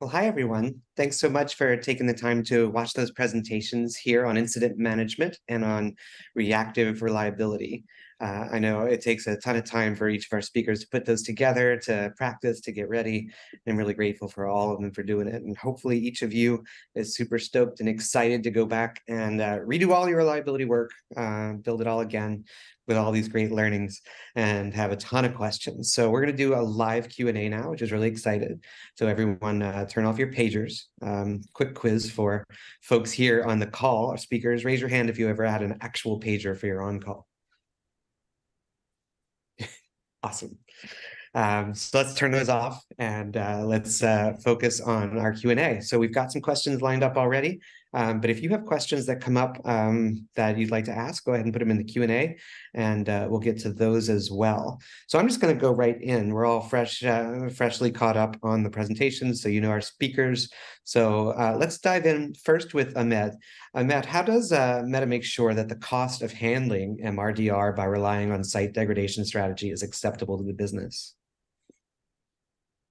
Well, hi, everyone. Thanks so much for taking the time to watch those presentations here on incident management and on reactive reliability. I know it takes a ton of time for each of our speakers to put those together, to practice, to get ready. I'm really grateful for all of them for doing it. And hopefully each of you is super stoked and excited to go back and redo all your reliability work, build it all again with all these great learnings and have a ton of questions. So we're going to do a live Q&A now, which is really excited. So everyone turn off your pagers. Quick quiz for folks here on the call, our speakers. Raise your hand if you ever had an actual pager for your on-call. Awesome. So let's turn those off and let's focus on our Q&A. So we've got some questions lined up already, but if you have questions that come up that you'd like to ask, go ahead and put them in the Q&A and we'll get to those as well. So I'm just going to go right in. We're all freshly caught up on the presentation, so you know our speakers. So let's dive in first with Ahmed. Ahmed, how does Meta make sure that the cost of handling MRDR by relying on site degradation strategy is acceptable to the business?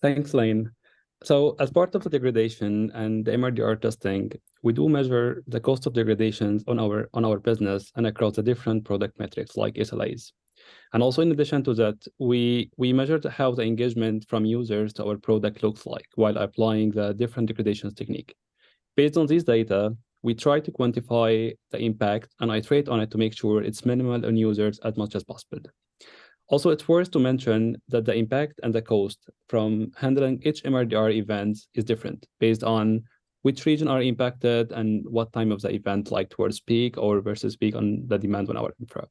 Thanks, Laine. So as part of the degradation and the MRDR testing, we do measure the cost of degradations on our business and across the different product metrics like SLAs. And also in addition to that, we measured how the engagement from users to our product looks like while applying the different degradations technique. Based on these data, we try to quantify the impact and iterate on it to make sure it's minimal on users as much as possible. Also, it's worth to mention that the impact and the cost from handling each MRDR event is different based on which region are impacted and what time of the event, like towards peak or versus peak on the demand on our infra.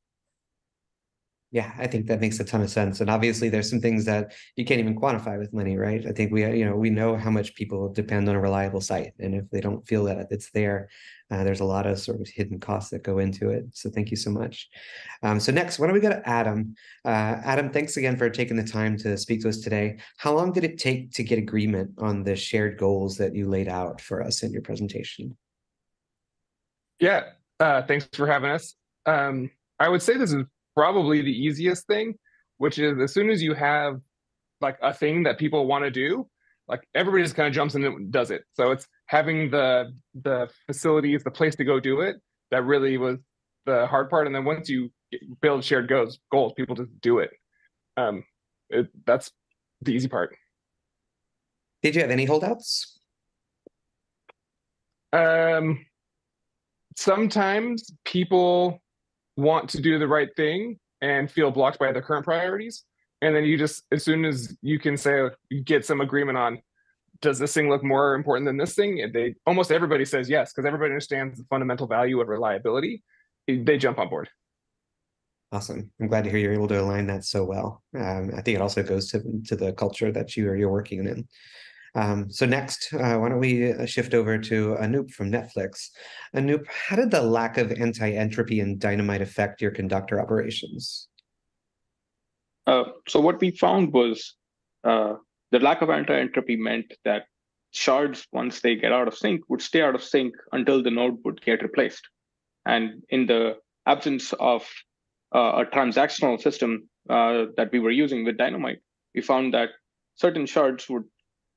Yeah, I think that makes a ton of sense. And obviously there's some things that you can't even quantify with money, right? I think we know how much people depend on a reliable site. And if they don't feel that it's there, there's a lot of sort of hidden costs that go into it. So thank you so much. So next, why don't we go to Adam? Adam, thanks again for taking the time to speak to us today. How long did it take to get agreement on the shared goals that you laid out for us in your presentation? Yeah, thanks for having us. I would say this is probably the easiest thing, which is as soon as you have like a thing that people want to do, like everybody just kind of jumps in and does it. So it's having the facilities, the place to go do it, that really was the hard part. And then once you build shared goals, people just do it. That's the easy part. Did you have any holdouts? Sometimes people want to do the right thing and feel blocked by their current priorities. And then you just, as soon as you can say, you get some agreement on, does this thing look more important than this thing? And almost everybody says yes, because everybody understands the fundamental value of reliability. They jump on board. Awesome. I'm glad to hear you're able to align that so well. I think it also goes to the culture that you're working in. So next, why don't we shift over to Anoop from Netflix. Anoop, how did the lack of anti-entropy and dynamite affect your conductor operations? So what we found was the lack of anti-entropy meant that shards, once they get out of sync, would stay out of sync until the node would get replaced. And in the absence of a transactional system that we were using with dynamite, we found that certain shards would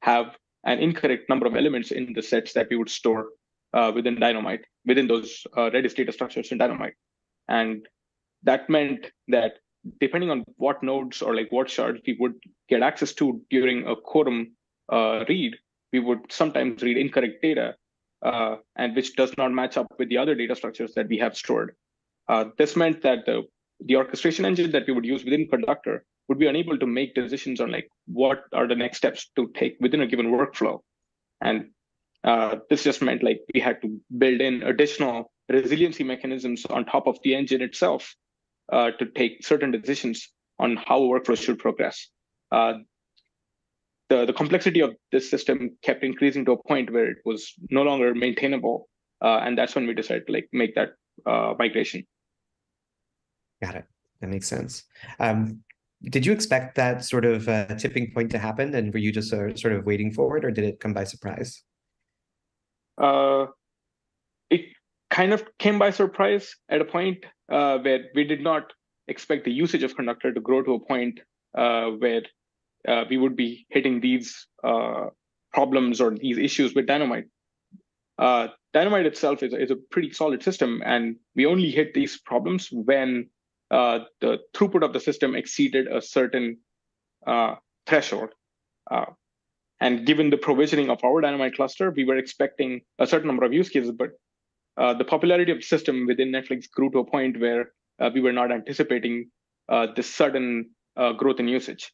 have an incorrect number of elements in the sets that we would store within dynamite, within those Redis data structures in dynamite. And that meant that depending on what nodes or like what shards we would get access to during a quorum read, we would sometimes read incorrect data, and which does not match up with the other data structures that we have stored. This meant that the orchestration engine that we would use within Conductor would be unable to make decisions on like what are the next steps to take within a given workflow. And this just meant like we had to build in additional resiliency mechanisms on top of the engine itself to take certain decisions on how a workflow should progress. The complexity of this system kept increasing to a point where it was no longer maintainable. And that's when we decided to like make that migration. Got it. That makes sense. Did you expect that sort of tipping point to happen, and were you just sort of waiting for it, or did it come by surprise? It kind of came by surprise at a point where we did not expect the usage of Conductor to grow to a point where we would be hitting these problems or these issues with dynamite. Dynamite itself is a pretty solid system, and we only hit these problems when the throughput of the system exceeded a certain threshold. And given the provisioning of our dynamite cluster, we were expecting a certain number of use cases, but the popularity of the system within Netflix grew to a point where we were not anticipating this sudden growth in usage.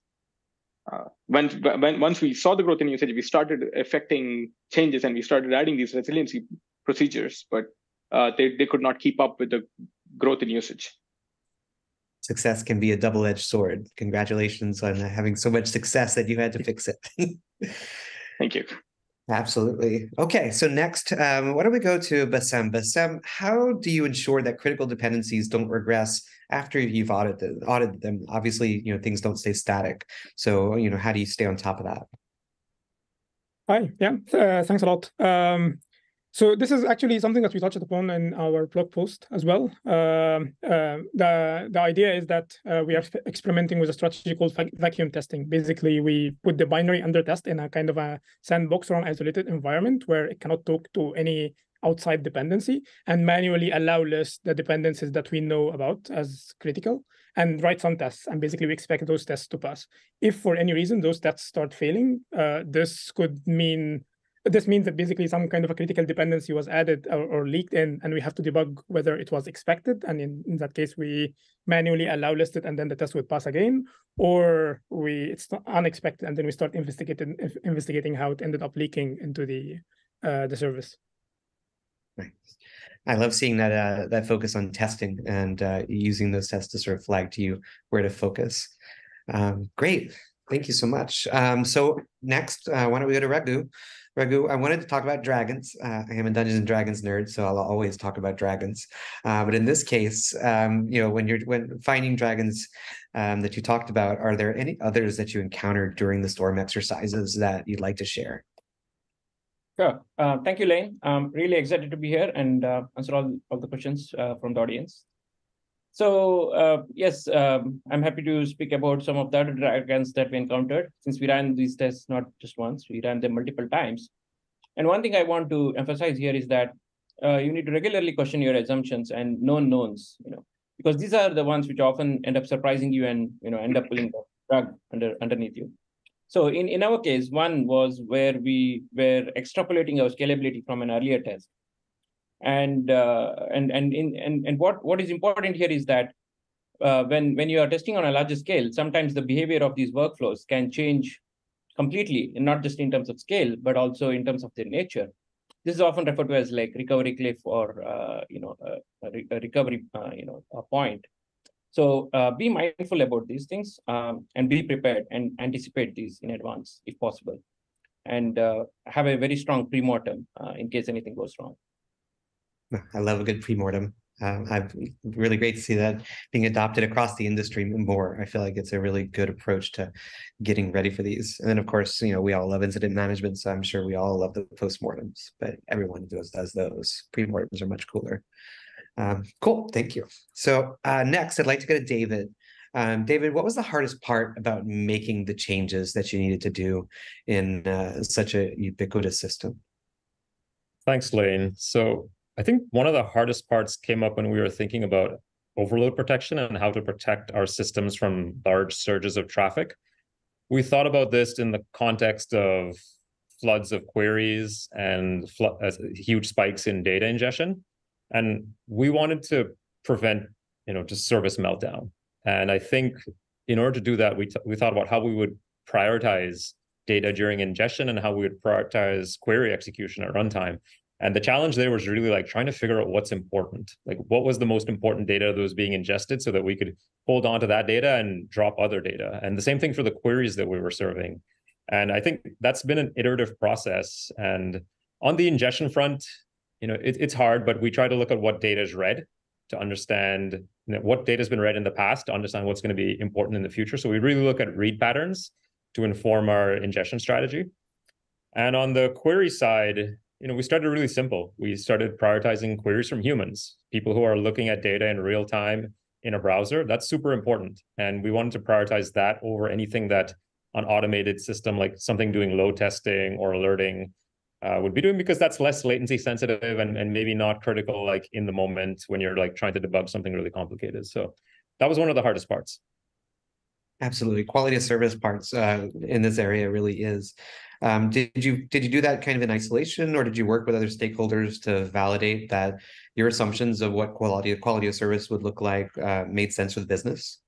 Once we saw the growth in usage, we started effecting changes and we started adding these resiliency procedures, but they could not keep up with the growth in usage. Success can be a double-edged sword. Congratulations on having so much success that you had to fix it. Thank you. Absolutely. Okay, so next, why don't we go to Bassem? Bassem, how do you ensure that critical dependencies don't regress after you've audited them? Obviously, things don't stay static. So, how do you stay on top of that? Hi, yeah, thanks a lot. So this is actually something that we touched upon in our blog post as well. The idea is that we are experimenting with a strategy called vacuum testing. Basically, we put the binary under test in a kind of a sandbox or an isolated environment where it cannot talk to any outside dependency and manually allow list the dependencies that we know about as critical and write some tests. And basically, we expect those tests to pass. If for any reason those tests start failing, this means that basically some kind of a critical dependency was added or leaked in, and we have to debug whether it was expected. And in that case, we manually allow list it, and then the test would pass again, or it's unexpected, and then we start investigating how it ended up leaking into the service. Right. I love seeing that focus on testing and using those tests to sort of flag to you where to focus. Great. Thank you so much. So next, why don't we go to Raghu? Raghu, I wanted to talk about dragons. I am a Dungeons and Dragons nerd, so I'll always talk about dragons. But in this case, when finding dragons that you talked about, are there any others that you encountered during the storm exercises that you'd like to share? Sure. Thank you, Laine. I'm really excited to be here and answer all the questions from the audience. So yes, I'm happy to speak about some of the other dragons that we encountered, since we ran these tests not just once, we ran them multiple times. And one thing I want to emphasize here is that you need to regularly question your assumptions and known knowns, because these are the ones which often end up surprising you and end up pulling the rug underneath you. So in our case, one was where we were extrapolating our scalability from an earlier test. And what is important here is that when you are testing on a larger scale, sometimes the behavior of these workflows can change completely, and not just in terms of scale, but also in terms of their nature. This is often referred to as like recovery cliff or a recovery point. So be mindful about these things and be prepared and anticipate these in advance if possible, and have a very strong pre-mortem in case anything goes wrong. I love a good pre-mortem. I've really great to see that being adopted across the industry more. I feel like it's a really good approach to getting ready for these. And then, of course, we all love incident management, so I'm sure we all love the post-mortems, but everyone does those. Pre-mortems are much cooler. Cool, thank you. So next, I'd like to go to David. David, what was the hardest part about making the changes that you needed to do in such a ubiquitous system? Thanks, Laine. So I think one of the hardest parts came up when we were thinking about overload protection and how to protect our systems from large surges of traffic. We thought about this in the context of floods of queries and huge spikes in data ingestion. And we wanted to prevent, just service meltdown. And I think in order to do that, we thought about how we would prioritize data during ingestion and how we would prioritize query execution at runtime. And the challenge there was really like trying to figure out what's important, like what was the most important data that was being ingested so that we could hold on to that data and drop other data. And the same thing for the queries that we were serving. And I think that's been an iterative process. And on the ingestion front, it's hard, but we try to look at what data is read to understand what data has been read in the past to understand what's going to be important in the future. So we really look at read patterns to inform our ingestion strategy. And on the query side, we started really simple. We started prioritizing queries from humans, people who are looking at data in real time in a browser. That's super important. And we wanted to prioritize that over anything that an automated system, like something doing load testing or alerting would be doing, because that's less latency sensitive and maybe not critical like in the moment when you're like trying to debug something really complicated. So that was one of the hardest parts. Absolutely. Quality of service parts in this area really is. Did you do that kind of in isolation, or did you work with other stakeholders to validate that your assumptions of what quality of service would look like made sense for the business?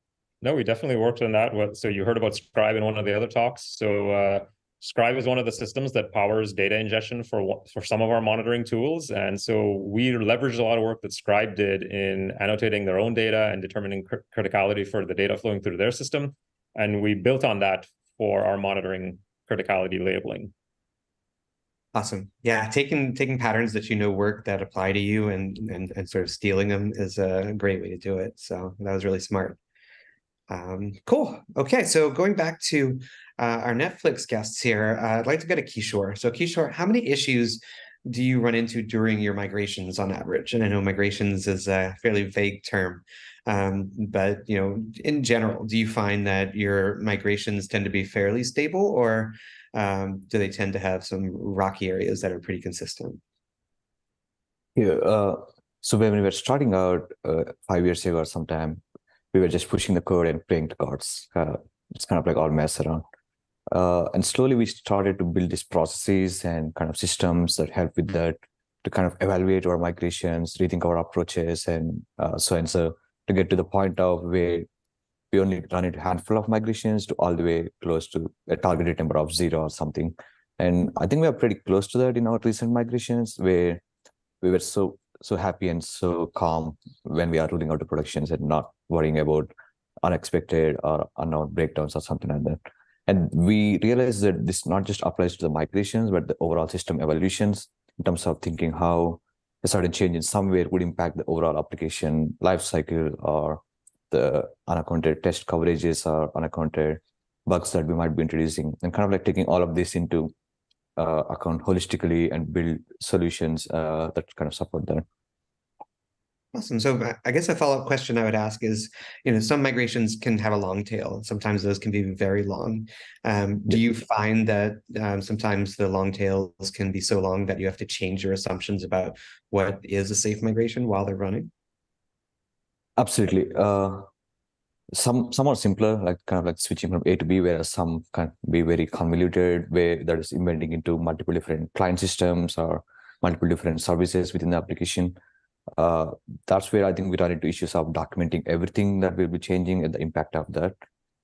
No, we definitely worked on that. So you heard about Scribe in one of the other talks. So Scribe is one of the systems that powers data ingestion for some of our monitoring tools. And so we leveraged a lot of work that Scribe did in annotating their own data and determining criticality for the data flowing through their system. And we built on that for our monitoring criticality labeling. Awesome. Yeah, taking patterns that you know work that apply to you and sort of stealing them is a great way to do it. So that was really smart. Cool. Okay, so going back to our Netflix guests here, I'd like to go to Keyshore. So Keyshore, how many issues do you run into during your migrations on average? And I know migrations is a fairly vague term, but in general, do you find that your migrations tend to be fairly stable, or do they tend to have some rocky areas that are pretty consistent? Yeah. So when we were starting out 5 years ago or sometime, we were just pushing the code and praying to gods. It's kind of like all mess around. And slowly we started to build these processes and kind of systems that help with that, to kind of evaluate our migrations, rethink our approaches, and so to get to the point of where we only run into a handful of migrations to all the way close to a targeted number of 0 or something. And I think we are pretty close to that in our recent migrations, where we were so happy and so calm when we are rolling out the productions and not worrying about unexpected or unknown breakdowns or something like that. And we realized that this not just applies to the migrations, but the overall system evolutions, in terms of thinking how a certain change in somewhere would impact the overall application lifecycle, or the unaccounted test coverages or unaccounted bugs that we might be introducing, and kind of like taking all of this into account holistically and build solutions that kind of support that. Awesome. So I guess a follow-up question I would ask is, some migrations can have a long tail, and sometimes those can be very long. Do you find that sometimes the long tails can be so long that you have to change your assumptions about what is a safe migration while they're running? Absolutely. Some are simpler, like kind of like switching from A to B, whereas some can be very convoluted, where that is embedding into multiple different client systems or multiple different services within the application. That's where I think we run into issues of documenting everything that will be changing and the impact of that.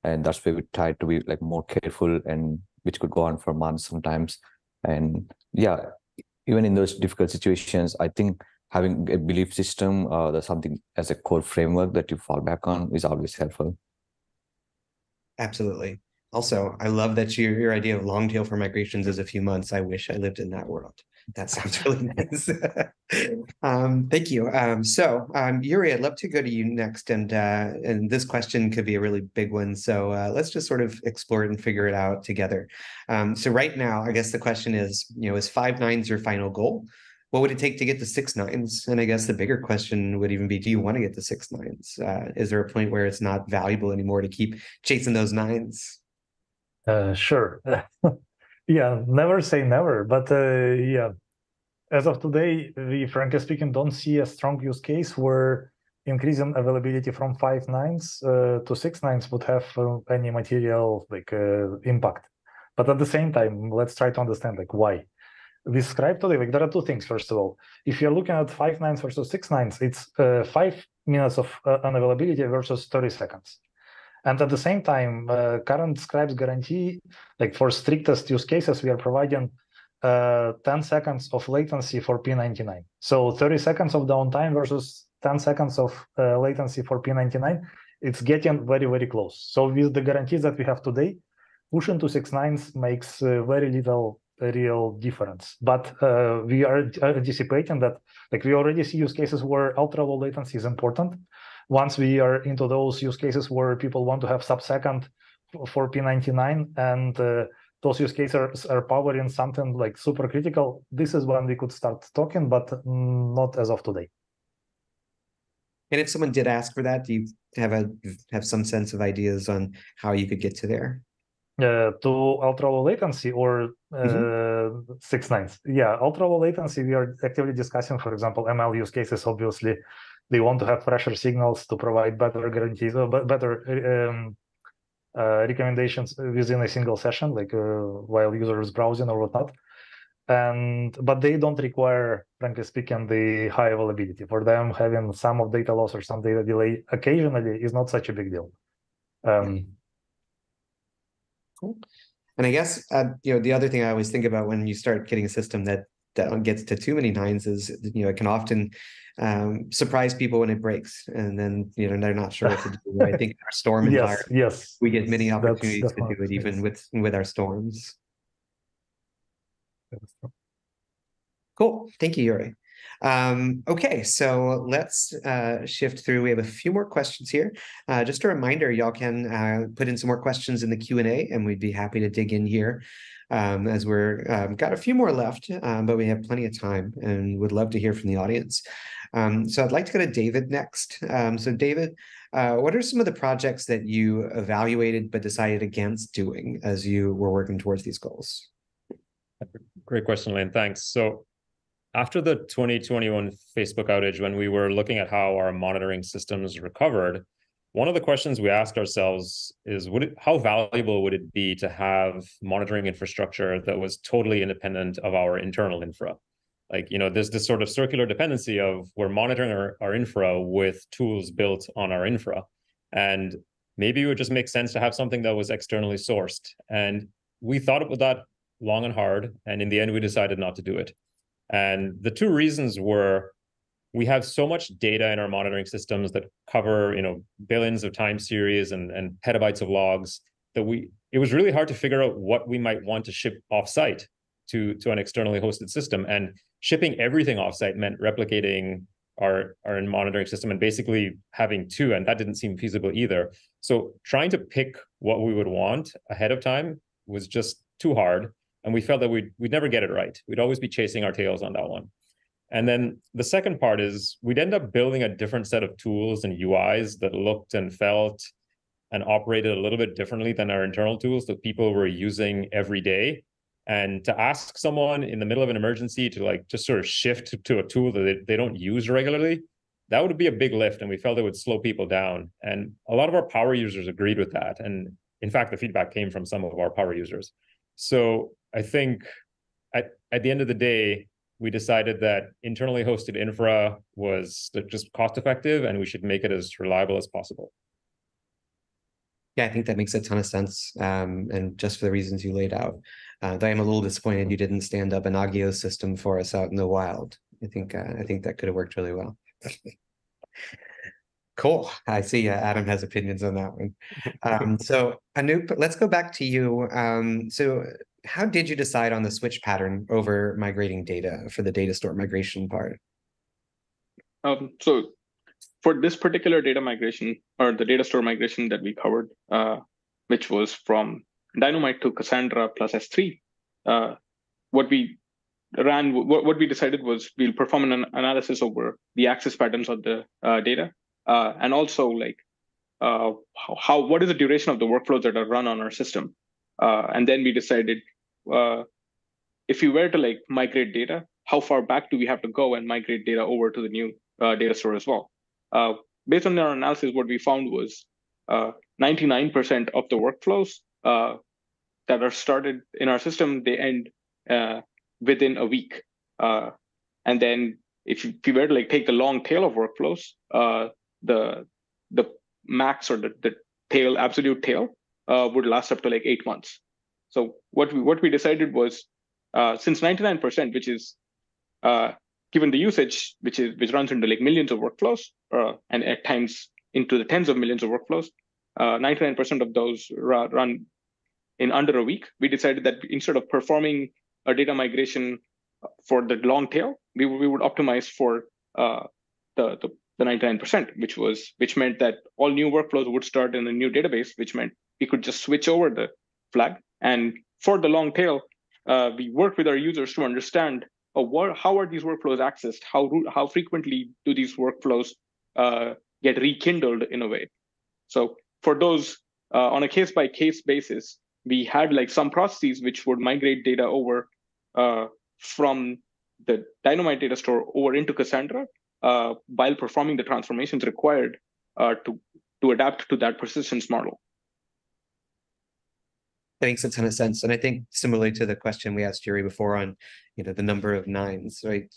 And that's where we try to be like more careful, and which could go on for months sometimes. And yeah, even in those difficult situations, I think having a belief system, that's something as a core framework that you fall back on, is always helpful. Absolutely. Also, I love that your idea of long tail for migrations is a few months. I wish I lived in that world. That sounds really nice. Thank you. Yuri, I'd love to go to you next, and this question could be a really big one. So let's just sort of explore it and figure it out together. So right now, I guess the question is, is 5 nines your final goal? What would it take to get to 6 nines? And I guess the bigger question would even be, do you want to get to 6 nines? Is there a point where it's not valuable anymore to keep chasing those nines? Sure. Yeah, never say never. But yeah, as of today, we frankly speaking don't see a strong use case where increasing availability from 5 nines to 6 nines would have any material impact. But at the same time, let's try to understand why. With Scribe today, there are two things. First of all, if you're looking at 5 nines versus 6 nines, it's 5 minutes of unavailability versus 30 seconds. And at the same time, current Scribe's guarantee, for strictest use cases, we are providing 10 seconds of latency for P99. So 30 seconds of downtime versus 10 seconds of latency for P99, it's getting very, very close. So with the guarantees that we have today, pushing to 6 nines makes very little real difference. But we are anticipating that we already see use cases where ultra low latency is important. Once we are into those use cases where people want to have sub-second for P99, and those use cases are powering something super critical, this is when we could start talking, but not as of today. And if someone did ask for that, do you have some sense of ideas on how you could get to there? To ultra low latency or 6 nines. Yeah, ultra low latency, we are actively discussing, for example, ML use cases. Obviously, they want to have fresher signals to provide better guarantees, better recommendations within a single session, like while user is browsing or whatnot. But they don't require, frankly speaking, the high availability. For them, having some of data loss or some data delay occasionally is not such a big deal. Cool. And I guess the other thing I always think about when you start getting a system that gets to too many nines is it can often surprise people when it breaks, and then they're not sure what to do. I think in our storm environment, yes, we get many opportunities to definitely do it even with our storms. Cool. Thank you, Yuri. Okay, so let's shift through. We have a few more questions here. Just a reminder, y'all can put in some more questions in the Q&A, and we'd be happy to dig in here as we're got a few more left, but we have plenty of time and would love to hear from the audience. So I'd like to go to David next. So David, what are some of the projects that you evaluated but decided against doing as you were working towards these goals? Great question, Laine. Thanks. So after the 2021 Facebook outage, when we were looking at how our monitoring systems recovered, one of the questions we asked ourselves is, how valuable would it be to have monitoring infrastructure that was totally independent of our internal infra? Like, there's this sort of circular dependency of we're monitoring our infra with tools built on our infra. And maybe it would just make sense to have something that was externally sourced. And we thought about that long and hard. And in the end, we decided not to do it. And the two reasons were, we have so much data in our monitoring systems that cover, billions of time series and petabytes of logs that it was really hard to figure out what we might want to ship offsite to an externally hosted system. And shipping everything offsite meant replicating our monitoring system and basically having two, and that didn't seem feasible either. So trying to pick what we would want ahead of time was just too hard. And we felt that we'd never get it right. We'd always be chasing our tails on that one. And then the second part is we'd end up building a different set of tools and UIs that looked and felt and operated a little bit differently than our internal tools that people were using every day. And to ask someone in the middle of an emergency to just sort of shift to a tool that they don't use regularly, that would be a big lift. And we felt it would slow people down. And a lot of our power users agreed with that. And in fact, the feedback came from some of our power users. So I think at the end of the day, we decided that internally hosted infra was just cost effective and we should make it as reliable as possible. Yeah, I think that makes a ton of sense. And just for the reasons you laid out, though I'm a little disappointed you didn't stand up an Agio system for us out in the wild. I think that could have worked really well. Cool. I see Adam has opinions on that one. So Anoop, let's go back to you. So how did you decide on the switch pattern over migrating data for the data store migration part? So for this particular data migration, or the data store migration that we covered, which was from Dynamite to Cassandra plus S3, what we decided was we'll perform an analysis over the access patterns of the data, and also what is the duration of the workflows that are run on our system. And then we decided if we were to migrate data, how far back do we have to go and migrate data over to the new data store as well? Based on our analysis, what we found was 99% of the workflows that are started in our system, they end within a week. And then if we were to take the long tail of workflows, the max or the tail, absolute tail, would last up to 8 months. So what we decided was, since 99%, which is given the usage, which runs into millions of workflows, and at times into the tens of millions of workflows, 99% of those run in under a week. We decided that instead of performing a data migration for the long tail, we would optimize for the 99%, which meant that all new workflows would start in a new database, which meant we could just switch over the flag. And for the long tail, we work with our users to understand how are these workflows accessed, how frequently do these workflows get rekindled in a way. So for those, on a case-by-case basis, we had like some processes which would migrate data over from the Dynamite data store over into Cassandra while performing the transformations required to adapt to that persistence model. That makes a ton of sense. And I think similarly to the question we asked Yuri before on, the number of nines, right?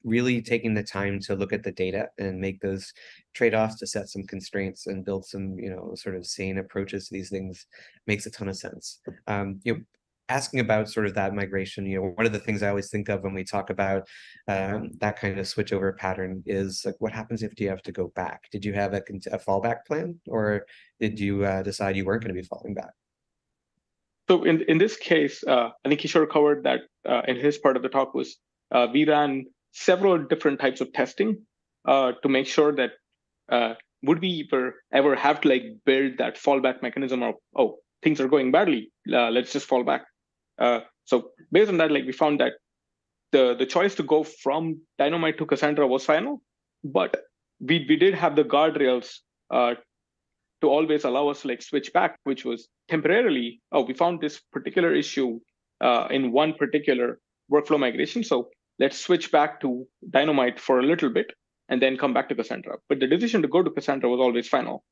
Really taking the time to look at the data and make those trade-offs to set some constraints and build some, sort of sane approaches to these things makes a ton of sense. Asking about sort of that migration, one of the things I always think of when we talk about that kind of switchover pattern is like, what happens if you have to go back? Did you have a fallback plan, or did you decide you weren't going to be falling back? So in this case, I think Kishore covered that in his part of the talk was we ran several different types of testing to make sure that would we ever have to like build that fallback mechanism of, oh, things are going badly, let's just fall back. So based on that, like we found that the choice to go from Dynamite to Cassandra was final, but we did have the guardrails to always allow us to like switch back, which was temporarily, oh, we found this particular issue in one particular workflow migration. So let's switch back to Dynamite for a little bit and then come back to Cassandra. But the decision to go to Cassandra was always final.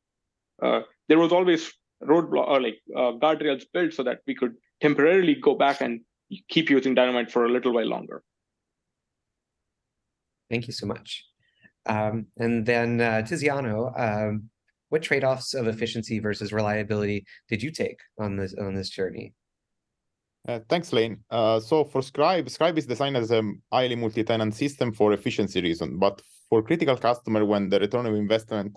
There was always roadblock or like guardrails built so that we could temporarily go back and keep using Dynamite for a little while longer. Thank you so much. And then Tiziano, what trade-offs of efficiency versus reliability did you take on this journey? Thanks, Laine. So for Scribe is designed as a highly multi-tenant system for efficiency reasons, but for critical customer, when the return of investment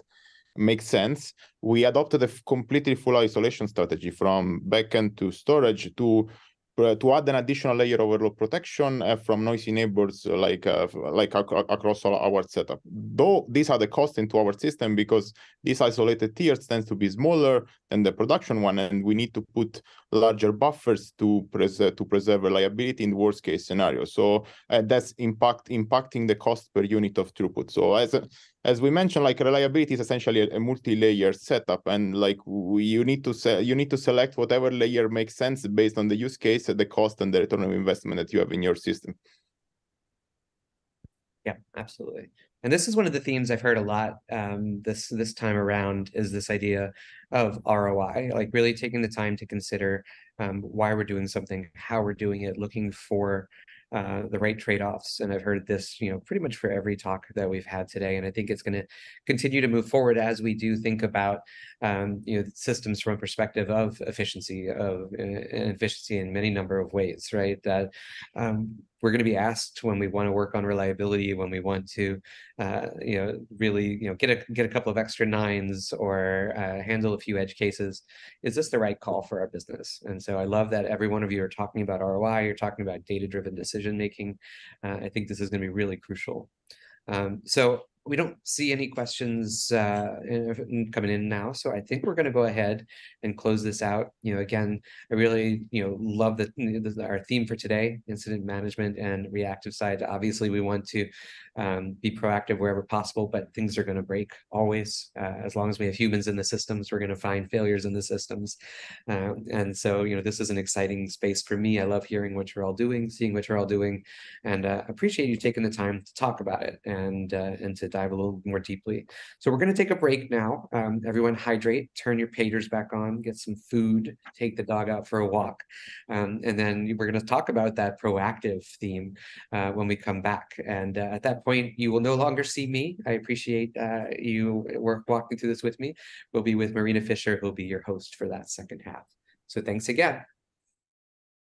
makes sense, we adopted a completely full isolation strategy from backend to storage to add an additional layer of overload protection from noisy neighbors like across all our setup. Though these are the cost into our system because these isolated tiers tends to be smaller than the production one, and we need to put larger buffers to preserve reliability in the worst case scenario. So that's impacting the cost per unit of throughput. So as we mentioned, like reliability is essentially a multi-layer setup, and like you need to select whatever layer makes sense based on the use case, the cost, and the return of investment that you have in your system. Yeah, absolutely. And this is one of the themes I've heard a lot this time around, is this idea of ROI, like really taking the time to consider why we're doing something, how we're doing it, looking for the right trade-offs. And I've heard this, pretty much for every talk that we've had today. And I think it's going to continue to move forward as we do think about, systems from a perspective of efficiency, in many number of ways, right? That we're going to be asked when we want to work on reliability, when we want to, really, get a couple of extra nines or handle a few edge cases. Is this the right call for our business? And so I love that every one of you are talking about ROI. You're talking about data-driven decision making. I think this is going to be really crucial. So we don't see any questions coming in now, so I think we're going to go ahead and close this out. Again, I really love our theme for today: incident management and reactive side. Obviously, we want to be proactive wherever possible, but things are going to break always. As long as we have humans in the systems, we're going to find failures in the systems, and so this is an exciting space for me. I love hearing what you're all doing, seeing what you're all doing, and appreciate you taking the time to talk about it and to dive a little more deeply. So we're going to take a break now. Everyone hydrate, turn your pagers back on, get some food, take the dog out for a walk. And then we're going to talk about that proactive theme when we come back. And at that point, you will no longer see me. I appreciate you walking through this with me. We'll be with Marina Fisher, who'll be your host for that second half. So thanks again.